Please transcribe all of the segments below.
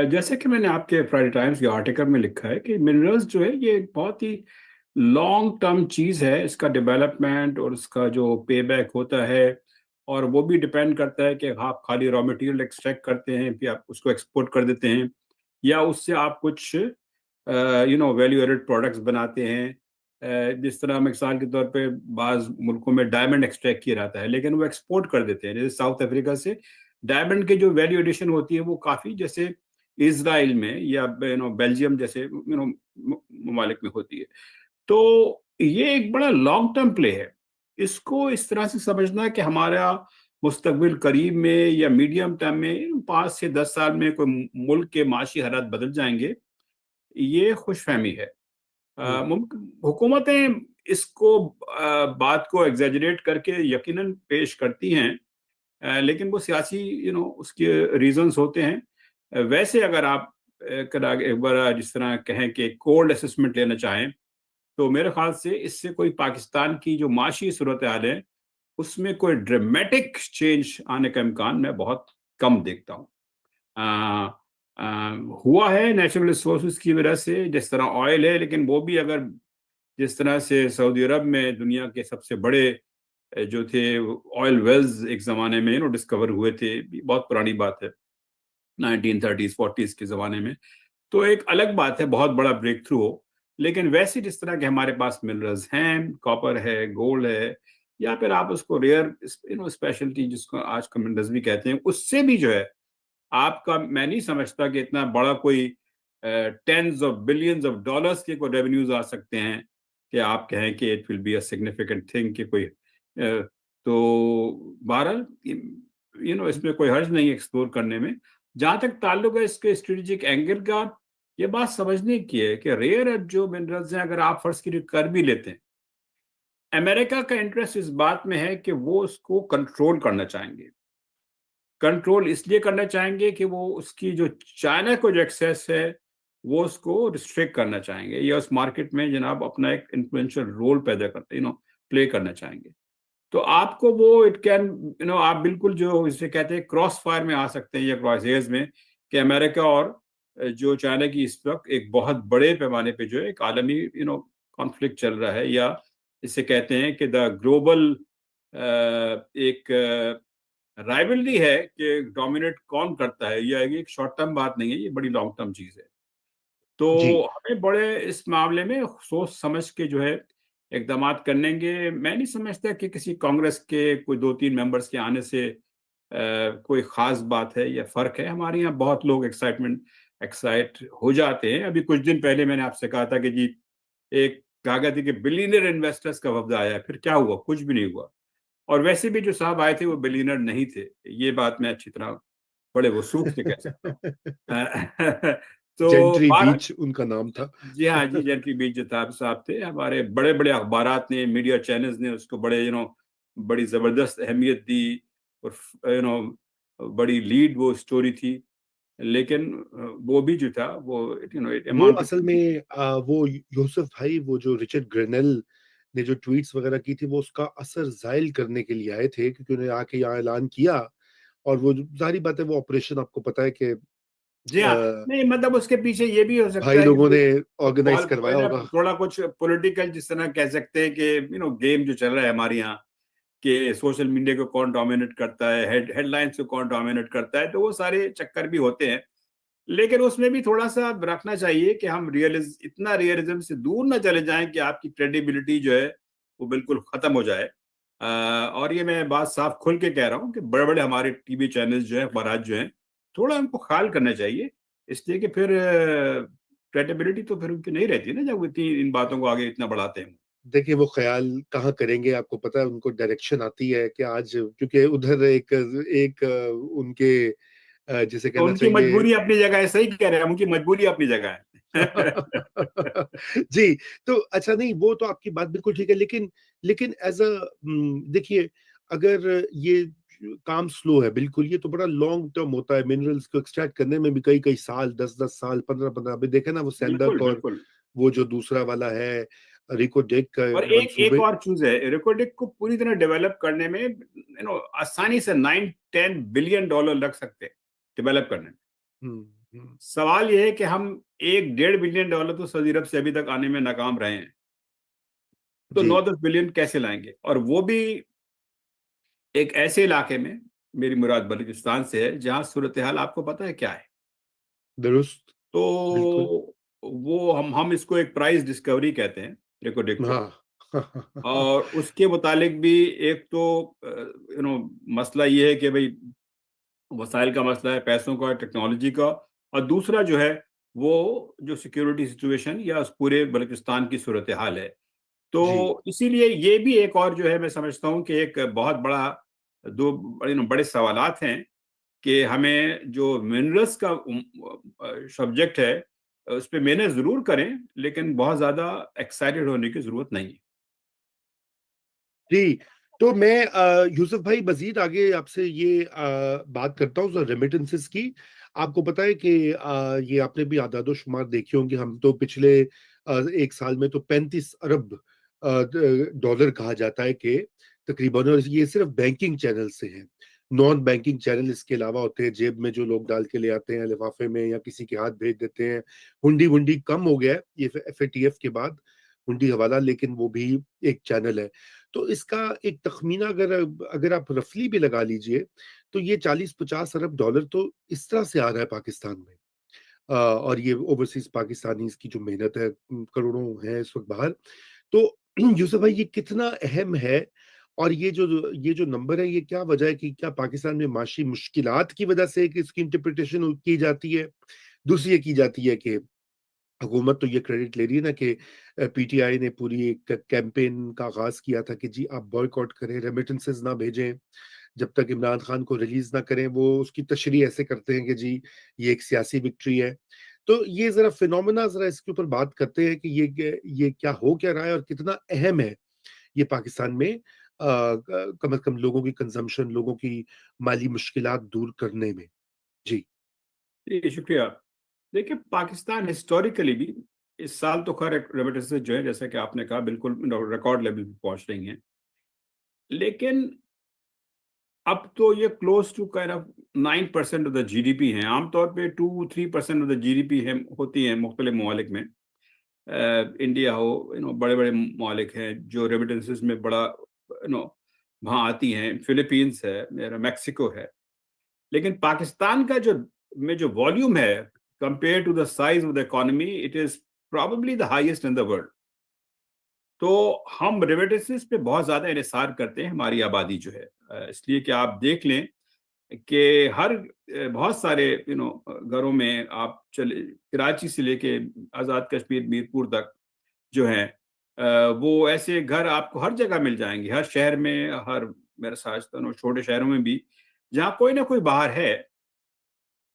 जैसे कि मैंने आपके फ्राइडे टाइम्स के आर्टिकल में लिखा है कि मिनरल्स जो है ये एक बहुत ही लॉन्ग टर्म चीज है। इसका डेवलपमेंट और उसका जो पे बैक होता है, और वो भी डिपेंड करता है कि आप खाली रॉ मटेरियल एक्सट्रैक्ट करते हैं फिर आप उसको एक्सपोर्ट कर देते हैं, या उससे आप कुछ वैल्यू एडेड प्रोडक्ट्स बनाते हैं। जिस तरह मिसाल के तौर पे बाज मुल्कों में डायमंड एक्सट्रैक्ट किया जाता है लेकिन वो एक्सपोर्ट कर देते हैं, जैसे साउथ अफ्रीका से डायमंड की जो वैल्यू एडिशन होती है वो काफ़ी, जैसे इसराइल में या बेल्जियम जैसे ममालिक में होती है। तो ये एक बड़ा लॉन्ग टर्म प्ले है। इसको इस तरह से समझना कि हमारा मुस्तकबिल करीब में या मीडियम टर्म में 5 से 10 साल में कोई मुल्क के माशी हालात बदल जाएंगे, ये खुशफहमी है। हम्म। हुकूमतें इसको बात को एग्जेजरेट करके यकीनन पेश करती हैं, लेकिन वो सियासी उसके रीजंस होते हैं। वैसे अगर आप एक बार जिस तरह कहें कि कोल्ड असेसमेंट लेना चाहें, तो मेरे ख्याल से इससे कोई पाकिस्तान की जो माशी सूरत हाल है उसमें कोई ड्रामेटिक चेंज आने का इम्कान मैं बहुत कम देखता हूँ। आ, आ, हुआ है नेचुरल रिसोर्सेज की वजह से, जिस तरह ऑयल है, लेकिन वो भी अगर जिस तरह से सऊदी अरब में दुनिया के सबसे बड़े जो थे ऑयल वेल्स एक ज़माने में डिस्कवर हुए थे, बहुत पुरानी बात है, 1930s 40s के ज़माने में, तो एक अलग बात है, बहुत बड़ा ब्रेक थ्रू हो। लेकिन वैसे जिस तरह के हमारे पास मिनरल्स हैं, कॉपर है, गोल्ड है, या फिर आप उसको रेयर स्पेशलिटी जिसको आज का मिनरल्स भी कहते हैं, उससे भी जो है आपका, मैं नहीं समझता कि इतना बड़ा कोई tens of billions of dollars के कोई रेवेन्यूज आ सकते हैं कि आप कहें कि it will be a significant thing कि कोई तो बहरहाल इसमें कोई हर्ज नहीं एक्सप्लोर करने में। जहां तक ताल्लुक है इसके स्ट्रेटेजिक एंगल का, ये बात समझने की है कि रेयर अर्थ जो मिनरल्स हैं अगर आप फर्ज की कर भी लेते हैं, अमेरिका का इंटरेस्ट इस बात में है कि वो उसको कंट्रोल करना चाहेंगे। कंट्रोल इसलिए करना चाहेंगे कि वो उसकी जो चाइना को जो एक्सेस है वो उसको रिस्ट्रिक्ट करना चाहेंगे, या उस मार्केट में जनाब अपना एक इन्फ्लुएंशियल रोल पैदा करते प्ले करना चाहेंगे। तो आपको वो इट कैन आप बिल्कुल जो इसे कहते हैं क्रॉस फायर में आ सकते हैं या क्रॉस हेयर्स में, कि अमेरिका और जो चाइना की इस वक्त एक बहुत बड़े पैमाने पे जो है एक आलमी कॉन्फ्लिक्ट चल रहा है, या इसे कहते हैं कि द ग्लोबल एक राइवलरी है कि डोमिनेट कौन करता है। यह एक शॉर्ट टर्म बात नहीं है, ये बड़ी लॉन्ग टर्म चीज है। तो जी। हमें बड़े इस मामले में सोच समझ के जो है इकदाम करेंगे। मैं नहीं समझता कि किसी कांग्रेस के कोई 2-3 मेंबर्स के आने से कोई खास बात है या फर्क है। हमारे यहाँ बहुत लोग एक्साइट हो जाते हैं। अभी कुछ दिन पहले मैंने आपसे कहा था कि जी एक कहा गया था कि बिलियनर इन्वेस्टर्स का वफद आया है, फिर क्या हुआ? कुछ भी नहीं हुआ। और वैसे भी जो साहब आए थे वो बिलियनर नहीं थे, ये बात मैं अच्छी तरह बड़े वसूख से कह सकता हूँ। तो जेंट्री बारह, बीच उनका नाम था। जी हाँ जी, जनकी बीज जताब साहब थे। हमारे बड़े बड़े अखबारात ने, मीडिया चैनल्स ने उसको बड़े बड़ी जबरदस्त अहमियत दी, और बड़ी लीड वो स्टोरी थी। लेकिन वो भी जो था वो इट वो अमाउंटेड असल टू, में वो यूसुफ भाई, वो जो रिचर्ड ग्रेनेल ने जो ट्वीट्स वगैरह की थी, वो उसका असर जाहिल करने के लिए आए थे, क्योंकि उन्होंने आके यहाँ ऐलान किया। और वो जाहिर बात है, वो ऑपरेशन आपको पता है कि जी हाँ। नहीं मतलब उसके पीछे ये भी हो सकता भाई है कि लोगों कोई ने ऑर्गेनाइज करवाया ना होगा। थोड़ा कुछ पॉलिटिकल जिस तरह कह सकते हैं कि गेम जो चल रहा है हमारे यहाँ, कि सोशल मीडिया को कौन डोमिनेट करता है, हेडलाइंस को कौन डोमिनेट करता है, तो वो सारे चक्कर भी होते हैं। लेकिन उसमें भी थोड़ा सा रखना चाहिए कि हम इतना रियलिज्म से दूर ना चले जाएं कि आपकी क्रेडिबिलिटी जो है वो बिल्कुल खत्म हो जाए। और ये मैं बात साफ खुल के कह रहा हूँ कि बड़े बड़े हमारे टीवी चैनल्स जो हैं, अखबार जो हैं, थोड़ा उनको ख्याल करना चाहिए, इसलिए कि फिर क्रेडिबिलिटी तो फिर उनकी नहीं रहती ना जब वो इतनी इन बातों को आगे इतना बढ़ाते हैं। देखिए, वो ख्याल कहाँ करेंगे, आपको पता है उनको डायरेक्शन आती है कि आज, क्योंकि उधर एक एक उनके जिसे तो कहना उनकी चाहेंगे। मजबूरी अपनी जगह है, सही कह रहे हैं, उनकी मजबूरी अपनी जगह है। जी। तो अच्छा, नहीं, वो तो आपकी बात बिल्कुल ठीक है, लेकिन लेकिन एज अ, देखिए, अगर ये काम स्लो है, बिल्कुल, ये तो बड़ा लॉन्ग टर्म होता है। मिनरल्स को एक्सट्रैक्ट करने में भी कई कई साल, 10-10 साल, 15-15, अभी देखे ना वो बिल्कुल सैंडक, और बिल्कुल। वो जो दूसरा वाला है, रिको डेक का और एक एक मंसूबे। और चीज है, रिकोडिक को पूरी तरह डेवलप करने में आसानी से 9-10 बिलियन डॉलर लग सकते हैं डेवलप करने में। सवाल ये है कि हम $1-1.5 बिलियन तो सऊदी अरब से अभी तक आने में नाकाम रहे हैं, तो जी, 9-10 बिलियन कैसे लाएंगे? और वो भी एक ऐसे इलाके में, मेरी मुराद बलूचिस्तान से है, जहां सूरत हाल आपको पता है क्या है। दुरुस्त, बिल्कुल, तो वो हम इसको एक प्राइस डिस्कवरी कहते हैं, प्रेडिक्ट को। हाँ। और उसके मुतालिक भी एक तो मसला ये है कि भाई वसाइल का मसला है, पैसों का, टेक्नोलॉजी का, और दूसरा जो है वो जो सिक्योरिटी सिचुएशन या उस पूरे बलूचिस्तान की सूरत हाल है। तो जी, इसीलिए ये भी एक और जो है, मैं समझता हूँ कि एक बहुत बड़ा, दो बड़े सवालात हैं कि हमें जो मिनरल्स का सब्जेक्ट है उस पे मेहनत जरूर करें, लेकिन बहुत ज्यादा एक्साइटेड होने की जरूरत नहीं है। जी। तो मैं यूसुफ भाई मजीद आगे आपसे ये बात करता हूँ रेमिटेंसेस की। आपको पता है कि ये आपने भी आदादो शुमार देखे होंगे, हम तो पिछले एक साल में तो 35 अरब डॉलर कहा जाता है कि तकरीबन, और ये सिर्फ बैंकिंग चैनल से है। नॉन बैंकिंग चैनल इसके अलावा होते हैं, जेब में जो लोग डाल के ले आते हैं लिफाफे में या किसी के हाथ भेज देते हैं। हुंडी वुंडी कम हो गया है ये FATF के बाद, हुंडी हवाला, लेकिन वो भी एक चैनल है। तो इसका एक तखमीना अगर अगर आप रफली भी लगा लीजिए, तो ये 40-50 अरब डॉलर तो इस तरह से आ रहा है पाकिस्तान में। और ये ओवरसीज पाकिस्तानी की जो मेहनत है, करोड़ों है इस वक्त बाहर। तो यूसुफ भाई ये कितना अहम है, और ये जो नंबर है, ये क्या वजह है कि क्या पाकिस्तान में माशी मुश्किलात की वजह से कि इसकी इंटरप्रिटेशन की जाती है? दूसरी ये की जाती है कि हुकूमत तो ये क्रेडिट ले रही है ना कि PTI ने पूरी एक कैंपेन का आगाज किया था कि जी आप बॉयकॉट करें, रेमिटेंसेस ना भेजें जब तक इमरान खान को रिलीज ना करें। वो उसकी तशरीह ऐसे करते हैं कि जी ये एक सियासी विक्ट्री है। तो ये जरा फिनोमेना, जरा इसके ऊपर बात करते हैं कि ये क्या हो क्या रहा है और कितना अहम है ये पाकिस्तान में, कम से कम लोगों की कंजम्पशन, लोगों की माली मुश्किलात दूर करने में। जी, जी शुक्रिया। देखिए, पाकिस्तान हिस्टोरिकली भी, इस साल तो खैर रेमिटेंसेस जो है, जैसा कि आपने कहा, बिल्कुल रिकॉर्ड लेवल पे पहुंच रही हैं, लेकिन अब तो ये close to kind of 9% of the GDP है। आमतौर पे 2-3% ऑफ द जीडीपी है, होती है मुख्तलिफ ममालिक में। इंडिया हो, बड़े बड़े ममालिक हैं जो रेमिटेंसेस में बड़ा वहाँ आती हैं। फिलीपींस है, मेरा मैक्सिको है। लेकिन पाकिस्तान का जो वॉल्यूम है, compare to the size of the economy, it is probably the highest in the world. तो हम रेमिटेंसेस पे बहुत ज्यादा इन्हिसार करते हैं, हमारी आबादी जो है। इसलिए कि आप देख लें कि हर बहुत सारे घरों में आप चले, कराची से लेके आजाद कश्मीर, मीरपुर तक जो है, वो ऐसे घर आपको हर जगह मिल जाएंगे, हर शहर में, हर, मेरे साथ छोटे शहरों में भी, जहाँ कोई ना कोई बाहर है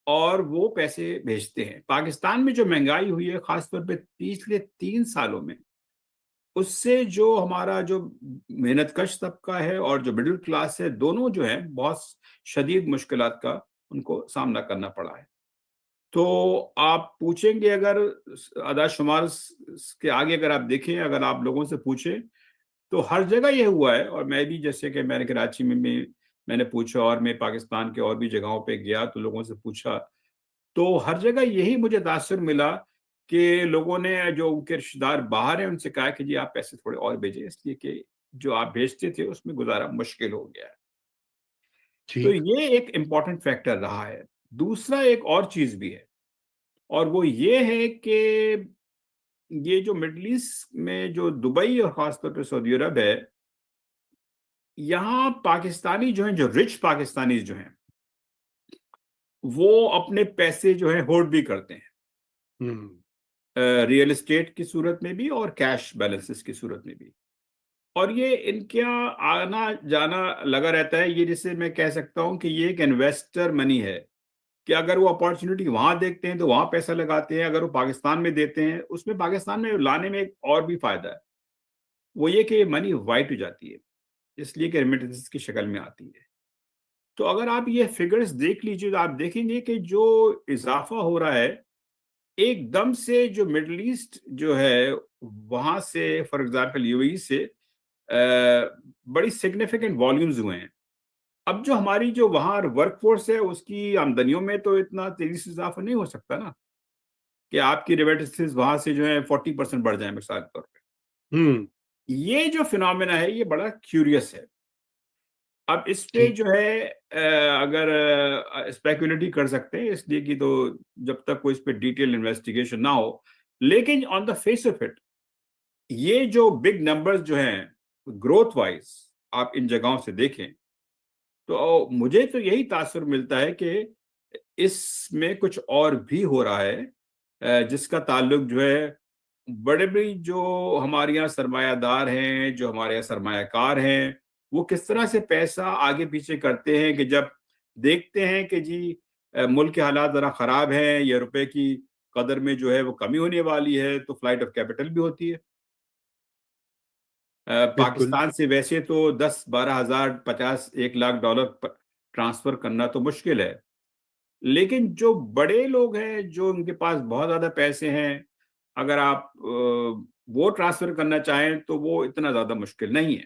और वो पैसे भेजते हैं। पाकिस्तान में जो महंगाई हुई है खासतौर पे पिछले 3 सालों में, उससे जो हमारा जो मेहनतकश तबका है और जो मिडिल क्लास है, दोनों जो है बहुत शदीद मुश्किलात का उनको सामना करना पड़ा है। तो आप पूछेंगे, अगर आदाशुमार के आगे अगर आप देखें, अगर आप लोगों से पूछें, तो हर जगह ये हुआ है। और मैं भी, जैसे कि मैंने कराची में भी मैंने पूछा, और मैं पाकिस्तान के और भी जगहों पे गया तो लोगों से पूछा, तो हर जगह यही मुझे तासुर मिला कि लोगों ने, जो उनके रिश्तेदार बाहर हैं, उनसे कहा कि जी आप पैसे थोड़े और भेजें, इसलिए कि जो आप भेजते थे उसमें गुजारा मुश्किल हो गया है। तो ठीक। ये एक इम्पॉर्टेंट फैक्टर रहा है। दूसरा एक और चीज भी है, और वो ये है कि ये जो मिडल ईस्ट में जो दुबई और खासतौर पर सऊदी अरब है, यहाँ पाकिस्तानी जो हैं, जो रिच पाकिस्तानी जो हैं, वो अपने पैसे जो है होल्ड भी करते हैं, हम्म। रियल एस्टेट की सूरत में भी और कैश बैलेंसेस की सूरत में भी। और ये इनका आना जाना लगा रहता है। ये, जिसे मैं कह सकता हूँ कि ये एक इन्वेस्टर मनी है, कि अगर वो अपॉर्चुनिटी वहां देखते हैं तो वहां पैसा लगाते हैं, अगर वो पाकिस्तान में देते हैं, उसमें पाकिस्तान में लाने में एक और भी फायदा है, वो ये कि मनी वाइट हो जाती है, इसलिए कि रेमिटेंस की शक्ल में आती है। तो अगर आप ये फिगर्स देख लीजिए, तो आप देखेंगे कि जो इजाफा हो रहा है एकदम से, जो मिडल ईस्ट जो है वहां से, फॉर एग्जांपल यूएई से बड़ी सिग्निफिकेंट वॉल्यूम्स हुए हैं। अब जो हमारी जो वहाँ वर्कफ़ोर्स है, उसकी आमदनियों में तो इतना तेज़ी से इज़ाफ़ा नहीं हो सकता ना, कि आपकी रेमिटेंसेस वहाँ से जो है 40% बढ़ जाएँ मिसाल के तौर पे। हुँ, ये जो फिनोमेना है, ये बड़ा क्यूरियस है। अब इस पे ठीक, जो है अगर स्पेकुलेट कर सकते हैं, इसलिए कि तो जब तक कोई इस पे डिटेल इन्वेस्टिगेशन ना हो। लेकिन on the face of it, ये जो बिग नंबर्स जो हैं, ग्रोथ वाइज़ आप इन जगहों से देखें, तो मुझे तो यही तासुर मिलता है कि इसमें कुछ और भी हो रहा है, जिसका ताल्लुक जो है बड़े-बड़ी जो हमारे यहाँ सरमायादार हैं, जो हमारे यहाँ सरमायाकार हैं, वो किस तरह से पैसा आगे-पीछे करते हैं कि जब देखते हैं कि जी मुल्क के हालात ज़रा ख़राब हैं या रुपए की कदर में जो है वो कमी होने वाली है, तो फ्लाइट ऑफ कैपिटल भी होती है। बिल्कुल, पाकिस्तान से वैसे तो 10-12 हज़ार, 50, 1 लाख डॉलर ट्रांसफर करना तो मुश्किल है। लेकिन जो बड़े लोग हैं, जो उनके पास बहुत ज़्यादा पैसे हैं, अगर आप वो ट्रांसफर करना चाहें तो वो इतना ज़्यादा मुश्किल नहीं है।